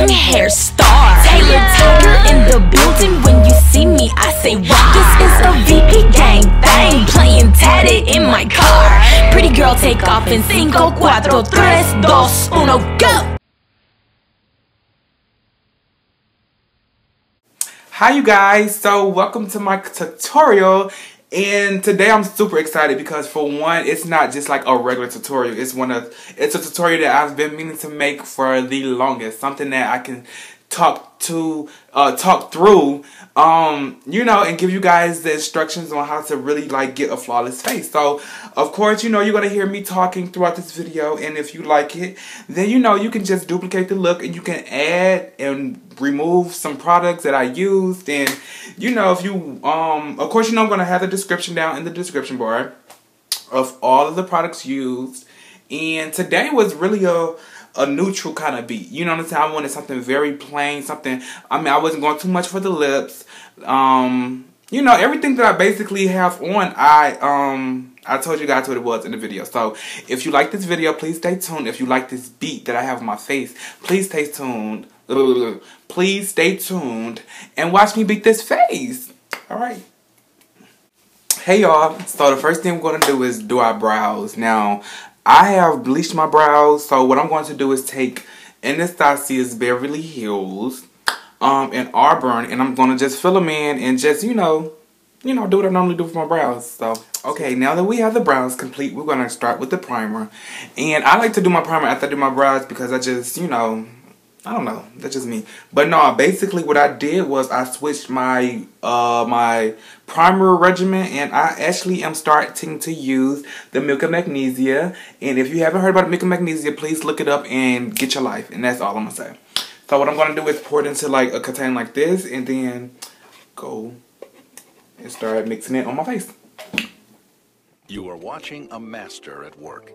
long hair star. Taylor Tiger in the building. When you see me, I say wow. This is a VP gang bang, playing tatted in my car. Pretty girl, take off in 5, 4, 3, 2, 1, go. Hi you guys, so welcome to my tutorial, and today I'm super excited because for one, it's not just like a regular tutorial. It's a tutorial that I've been meaning to make for the longest. Something that I can talk through, you know, and give you guys the instructions on how to really like get a flawless face. So, of course, you know, you're gonna hear me talking throughout this video, and if you like it, then you know you can just duplicate the look and you can add and remove some products that I used. And you know, if you of course, you know, I'm gonna have the description down in the description bar of all of the products used. And today was really a neutral kind of beat. You know what I'm saying? I wanted something very plain, something, I mean, I wasn't going too much for the lips. You know, everything that I basically have on, I told you guys what it was in the video. So, if you like this video, please stay tuned. If you like this beat that I have on my face, please stay tuned. Please stay tuned and watch me beat this face. Alright. Hey y'all. So, the first thing we're going to do is do our brows. Now, I have bleached my brows, so what I'm going to do is take Anastasia's Beverly Hills in Auburn, and I'm going to just fill them in and just, you know, do what I normally do for my brows. So, okay, now that we have the brows complete, we're going to start with the primer. And I like to do my primer after I do my brows because I just, you know, I don't know, that's just me. But no, basically what I did was I switched my my primer regimen, and I actually am starting to use the Milk of Magnesia. And if you haven't heard about Milk of Magnesia, please look it up and get your life. And that's all I'm gonna say. So what I'm gonna do is pour it into like a container like this, and then go and start mixing it on my face. You are watching a master at work.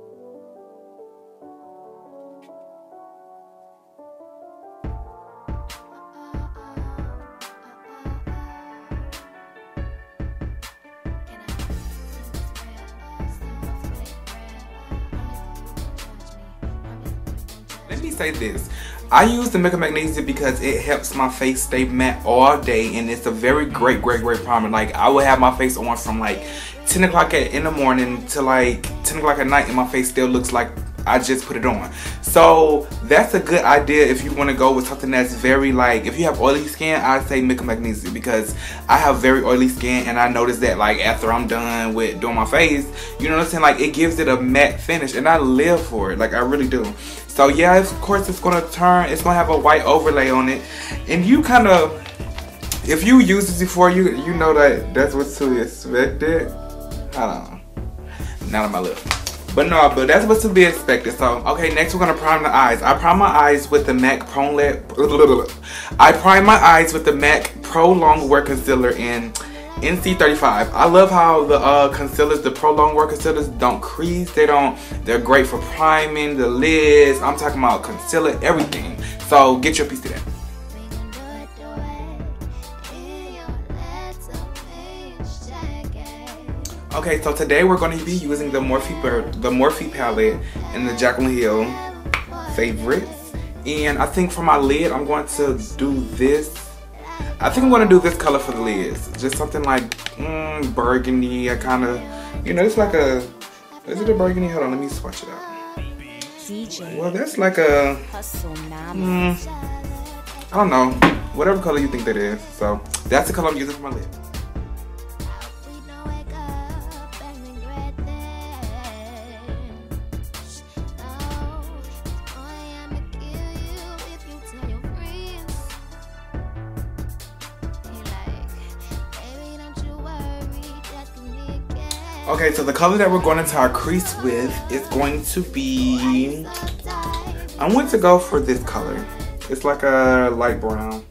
Let me say this. I use the Milk of Magnesia because it helps my face stay matte all day, and it's a very great primer. Like, I would have my face on from like 10 o'clock in the morning to like 10 o'clock at night, and my face still looks like I just put it on. So that's a good idea if you want to go with something that's very like, if you have oily skin, I'd say Milk of Magnesia, because I have very oily skin, and I noticed that like after I'm done with doing my face, you know what I'm saying, like it gives it a matte finish, and I live for it, like I really do. So yeah, of course it's gonna have a white overlay on it, and you kind of, if you use this before, you know that that's what's to be expected. Hold on, not on my lip. But no, but that's what's to be expected. So, okay, next we're gonna prime the eyes. I prime my eyes with the MAC Pro Longwear Concealer in NC35. I love how the concealers, the Pro Longwear concealers, don't crease. They're great for priming the lids. I'm talking about concealer, everything. So get your piece of that. Okay, so today we're going to be using the Morphe palette and the Jaclyn Hill favorites. And I think for my lid, I'm going to do this. I think I'm going to do this color for the lids. Just something like burgundy. I kind of, you know, it's like a, is it a burgundy? Hold on, let me swatch it out. Well, that's like a, I don't know, whatever color you think that is. So that's the color I'm using for my lid. Okay, so the color that we're going into our crease with is going to be, I want to go for this color. It's like a light brown.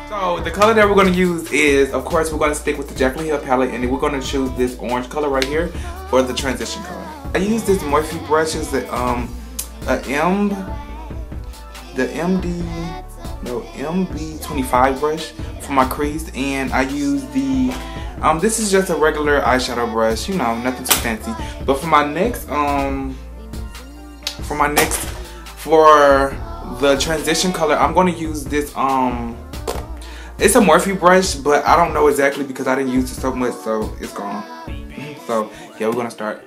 So the color that we're going to use is, of course, we're going to stick with the Jaclyn Hill palette, and then we're going to choose this orange color right here for the transition color. I use this MorpheBrushes, the MB25 brush for my crease, and I use the this is just a regular eyeshadow brush, you know, nothing too fancy. But for my next for the transition color, I'm going to use this it's a Morphe brush, but I don't know exactly because I didn't use it so much, so it's gone. So yeah, we're gonna start.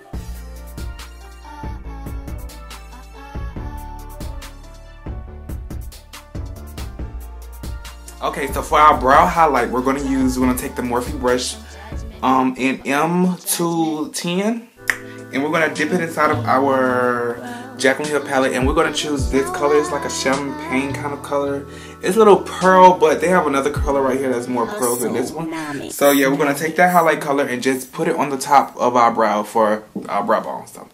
Okay, so for our brow highlight, we're gonna take the Morphe brush in M210, and we're gonna dip it inside of our Jaclyn Hill palette, and we're gonna choose this color. It's like a champagne kind of color. It's a little pearl, but they have another color right here that's more pearl than this one. So yeah, we're gonna take that highlight color and just put it on the top of our brow for our brow bone. So.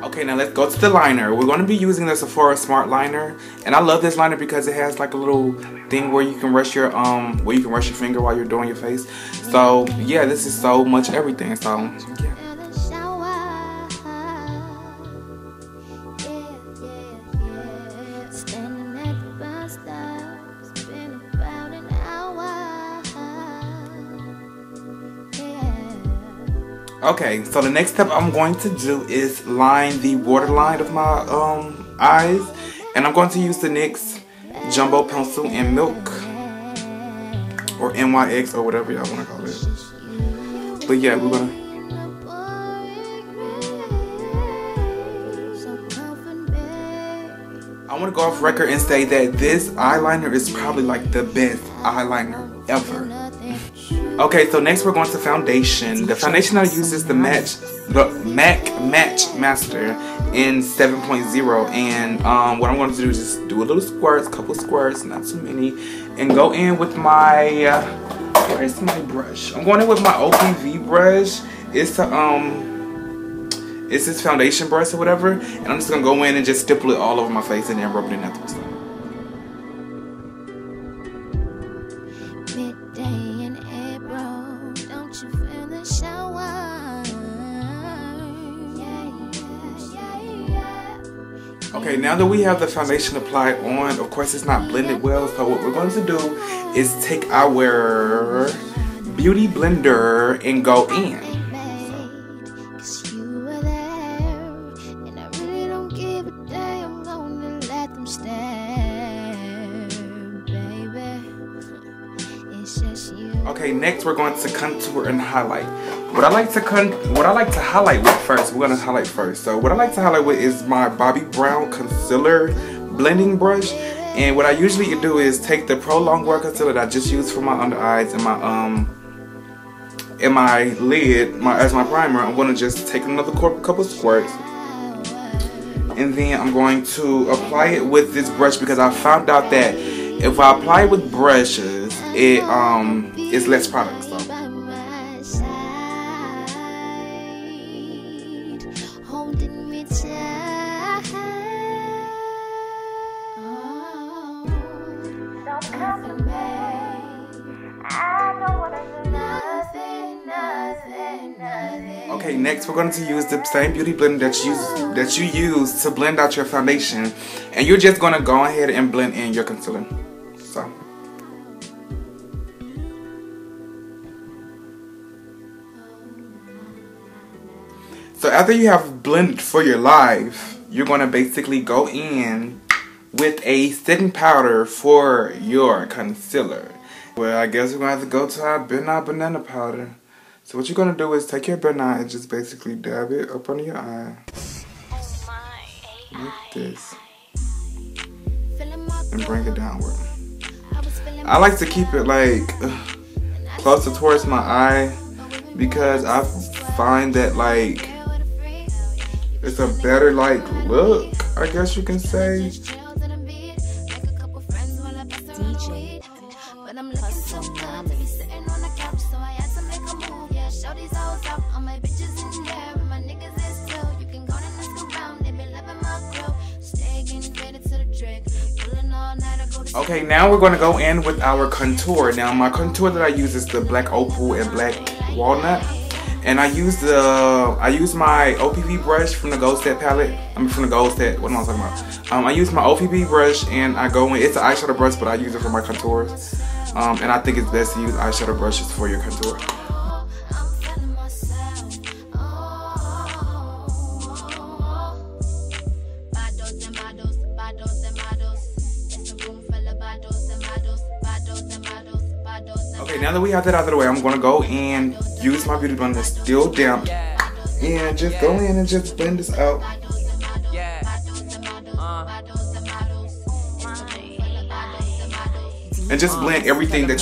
Okay, now let's go to the liner. We're going to be using the Sephora Smart Liner, and I love this liner because it has like a little thing where you can rest your finger while you're doing your face. So yeah, this is so much everything. So yeah. Okay, so the next step I'm going to do is line the waterline of my eyes, and I'm going to use the NYX Jumbo Pencil in Milk, or NYX, or whatever y'all want to call it. But yeah, we're gonna. I want to go off record and say that this eyeliner is probably like the best eyeliner ever. Okay, so next we're going to foundation. The foundation I use is the MAC Matchmater in 7.0, and what I'm going to do is just do a little squirts, couple squirts, not too many, and go in with my where's my brush? I'm going in with my OPV brush. It's this foundation brush or whatever, and I'm just gonna go in and just stipple it all over my face and then rub it in afterwards. Okay, now that we have the foundation applied on, of course it's not blended well, so what we're going to do is take our beauty blender and go in. Okay, next we're going to contour and highlight. What I like to highlight with first, we're gonna highlight first. So what I like to highlight with is my Bobbi Brown concealer blending brush. And what I usually do is take the Pro Longwear concealer that I just used for my under eyes and my lid, as my primer. I'm gonna just take another couple squirts, and then I'm going to apply it with this brush because I found out that if I apply it with brushes, it is less product. So. Okay, next we're going to use the same beauty blender that you use to blend out your foundation, and you're just going to go ahead and blend in your concealer. So after you have blended for your life, you're going to basically go in with a setting powder for your concealer. Well, I guess we're going to have to go to our banana powder. So what you're going to do is take your banana and just basically dab it up under your eye. Like this. And bring it downward. I like to keep it like closer towards my eye because I find that like it's a better like look, I guess you can say. Okay, now we're going to go in with our contour. Now my contour that I use is the black Opal and black Walnut. And I use my OPP brush from the Gold Set palette. From the Gold Set. What am I talking about? I use my OPP brush and I go in. It's an eyeshadow brush, but I use it for my contours. And I think it's best to use eyeshadow brushes for your contour. Okay, now that we have that out of the way, I'm gonna go and use my beauty blender that's still damp and just go in and just blend this out. And just blend everything that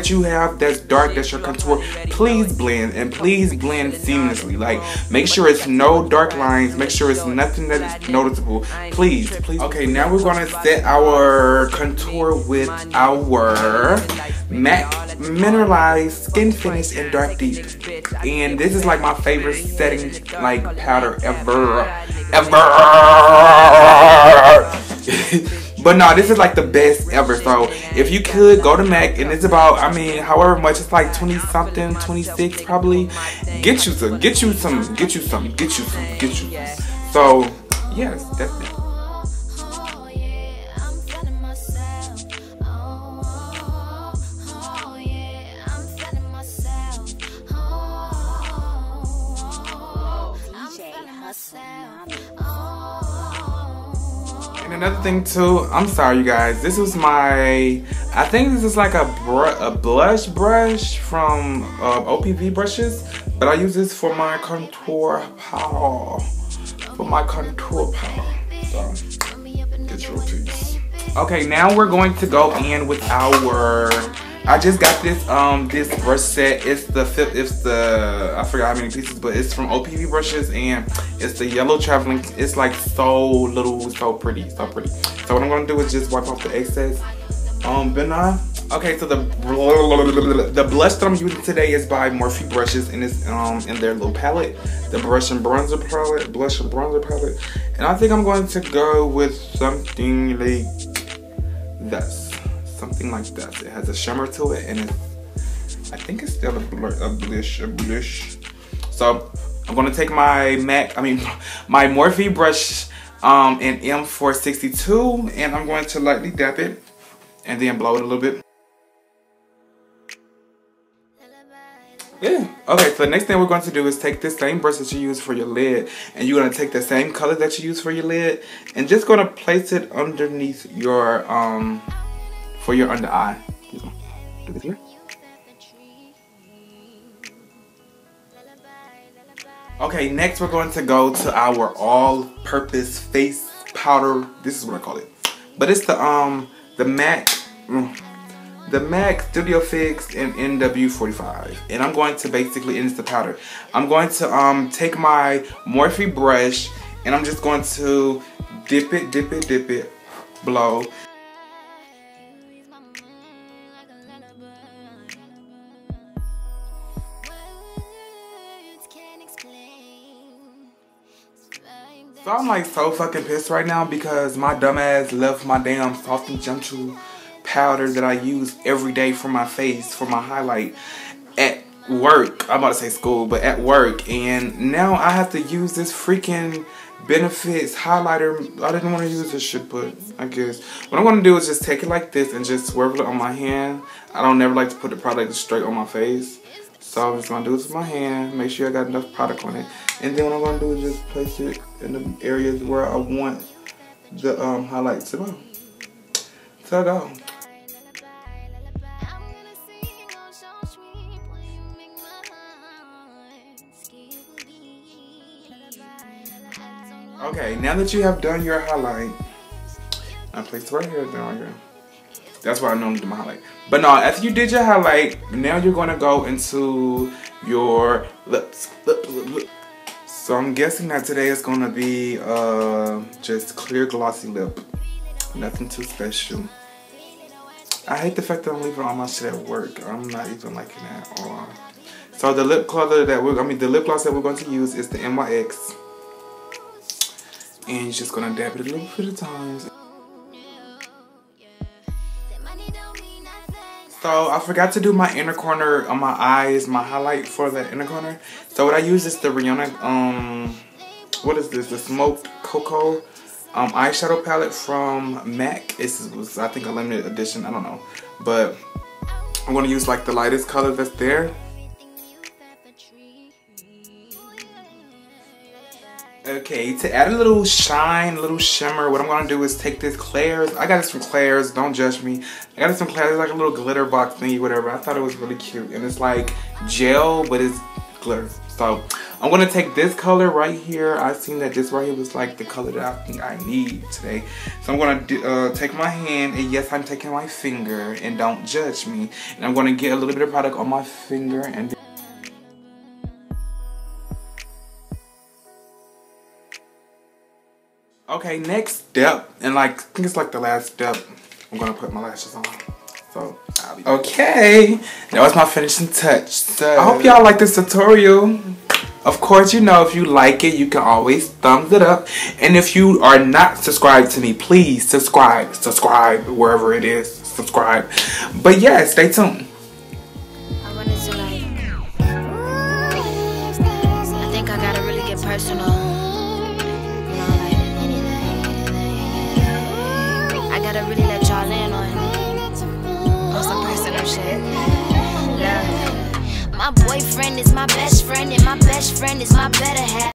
you have that's dark, that's your contour. Please blend, and please blend seamlessly. Like, make sure it's no dark lines. Make sure it's nothing that is noticeable. Please. Okay, now we're gonna set our contour with our MAC Mineralized Skinfinish in Dark Deep. And this is like my favorite setting, like, powder ever. But no, this is like the best ever. So if you could go to MAC, and it's about, I mean, however much, it's like 20 something, 26 probably. Get you some. So yes, that's it. And another thing too, I'm sorry you guys, this was my, I think this is like a blush brush from OPV brushes, but I use this for my contour powder. So, get your piece. Okay, now we're going to go in with our, I just got this this brush set. It's the I forgot how many pieces, but it's from OPV brushes, and it's the yellow traveling. It's like so little, so pretty. So what I'm gonna do is just wipe off the excess. Okay, so the blush that I'm using today is by MorpheBrushes, and it's in their little palette, the blush and bronzer palette. And I think I'm going to go with something like this. Something like that. It has a shimmer to it, and I think it's still a blush. So I'm gonna take my my Morphe brush in M462, and I'm going to lightly dab it and then blow it a little bit. Yeah. Okay, so the next thing we're going to do is take this same brush that you use for your lid, and you're going to take the same color that you use for your lid, and just going to place it underneath your for your under eye. Do this here. Okay, next we're going to go to our all-purpose face powder. This is what I call it, but it's the MAC StudioFix in NW45, and I'm going to basically, and it's the powder. I'm going to take my Morphe brush, and I'm just going to dip it, blow. So I'm like so fucking pissed right now because my dumbass left my damn Soft and Gentle powder that I use every day for my face, for my highlight, at work. I'm about to say school, but at work. And now I have to use this freaking Benefits highlighter. I didn't want to use this shit, but I guess. What I'm going to do is just take it like this and just swirl it on my hand. I don't never like to put the product straight on my face. So I'm just going to do this with my hand. Make sure I got enough product on it. And then what I'm going to do is just place it in the areas where I want the highlight to go. Ta-da. Okay, now that you have done your highlight, I placed it right here, down here. That's why I normally do my highlight. But no, after you did your highlight, now you're going to go into your lips. So I'm guessing that today is going to be just clear glossy lip. Nothing too special. I hate the fact that I'm leaving all my shit at work. I'm not even liking that at all. So the lip color that the lip gloss that we're going to use is the NYX. And you're just going to dab it a little bit at a time. So So I forgot to do my inner corner on my eyes, my highlight for the inner corner. So what I use is the Rihanna, what is this? The Smoked Cocoa eyeshadow palette from MAC. It was, I think, a limited edition. I don't know. But I'm going to use like the lightest color that's there. Okay, to add a little shine, a little shimmer, what I'm going to do is take this Claire's. I got this from Claire's, don't judge me. I got this from Claire's, like a little glitter box thingy, whatever. I thought it was really cute. And it's like gel, but it's glitter. So I'm going to take this color right here. I seen that this right here was like the color that I think I need today. So I'm going to take my hand, and yes, I'm taking my finger, and don't judge me. And I'm going to get a little bit of product on my finger and okay, next step, and like I think it's like the last step, I'm gonna put my lashes on. So okay, that was my finishing touch. So I hope y'all like this tutorial. Of course, you know, if you like it, you can always thumbs it up. And if you are not subscribed to me, please subscribe wherever it is, subscribe. But yeah, stay tuned. I wanted to like, I think I gotta really get personal. I gotta really let y'all in on some personal shit. Love. My boyfriend is my best friend, and my best friend is my better half.